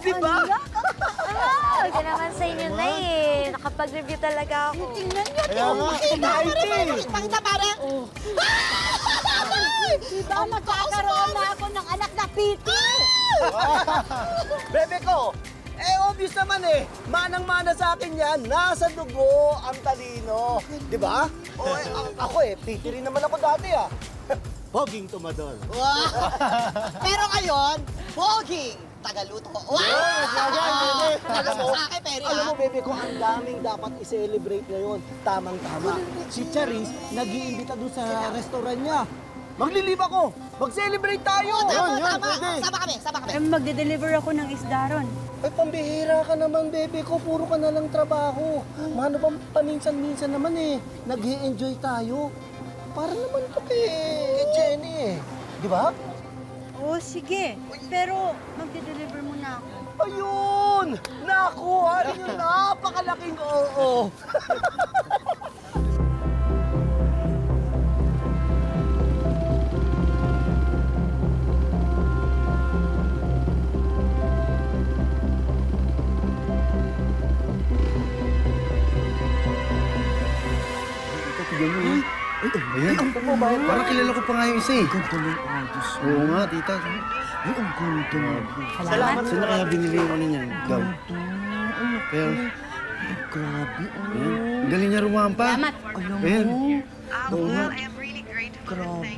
Di ba? Huwag ka naman sa inyo na eh. Nakapag-review talaga ako. Tingnan nyo, Kaya nga, Pakita, pare! Diba, magkakaroon na ako ng anak na Piti? Bebe ko, obvious naman eh. Manang-mana sa akin yan. Nasa dugo ang talino. Di ba? Ako piti rin naman ako dati ah. Poging tumador. Wow. Pero ngayon, Poging, tagaluto. Wow! Alam mo, sa akin, Peri, Alam mo, bebe ko, ang daming dapat i-celebrate ngayon. Tamang-tama. Si Charis, nag-iimbita doon sa restaurant niya. Maglilib ako. Mag-celebrate tayo. Tama. Bebe. Sama kami. Magde-deliver ako ng isda ron. Ay, pambihira ka naman, bebe ko. Puro ka na lang trabaho. Mano bang paminsan-minsan naman eh. Nag-i-enjoy tayo. Para naman to kay Jenny eh. Di ba? Oo, sige. Pero magde-deliver muna ako. Ayun! Nakuha rin yung napakalaking oo. Ayan. Parang kilala ko pa nga yung isa eh. Oo nga, tita. Ay, ang ganda nga. Salamat. Saan na kaya binili yung ano niyan? Gaw. Kaya, Grabe, ayan. Ang galing niya rumampa. Salamat. Ayan. Oo nga. Grabe,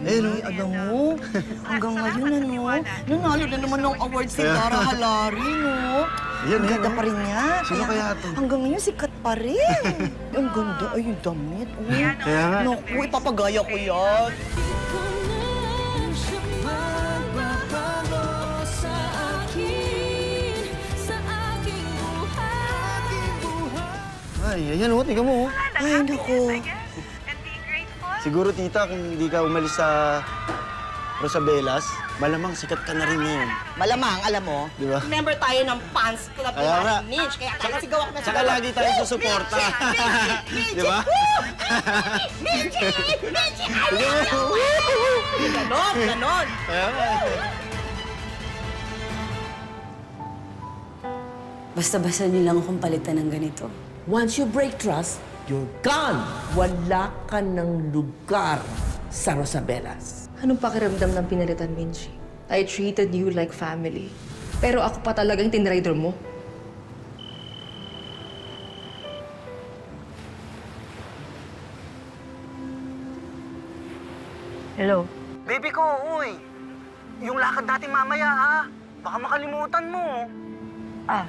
alam mo, hanggang ngayon, nanalo na naman ng award si Cara Halari, no? Yan, Ang ganda no? pa rin niya. Sino kaya to? Hanggang ngayon, sikat pa rin. Ang ganda, ay, yung damit. Kaya nga. Naku, ipapagaya ko yan. Ay, ayan o, tingnan mo. Ay, naku. Siguro, tita, kung hindi ka umalis sa Rosabelas, malamang sikat ka na rin ngayon. Malamang, alam mo, Di ba? member tayo ng fans club Kaya nga. ni Mitch. Kaya tayo sigaw kami. Tsaka lagi tayo susuporta. Di ba? Mitchie! Mitchie! I love you! Ganon, ganon. Kaya nga. Basta-basta niyo lang akong palitan ng ganito. Once you break trust, you're gone. Wala ka ng lugar sa Rosabelas. Anong pakiramdam ng pinalitan, Minchi? I treated you like family. Pero ako pa talagang tinrider mo. Hello. Baby ko, uy. Yung lakad natin mamaya ha. Baka makalimutan mo. Ah.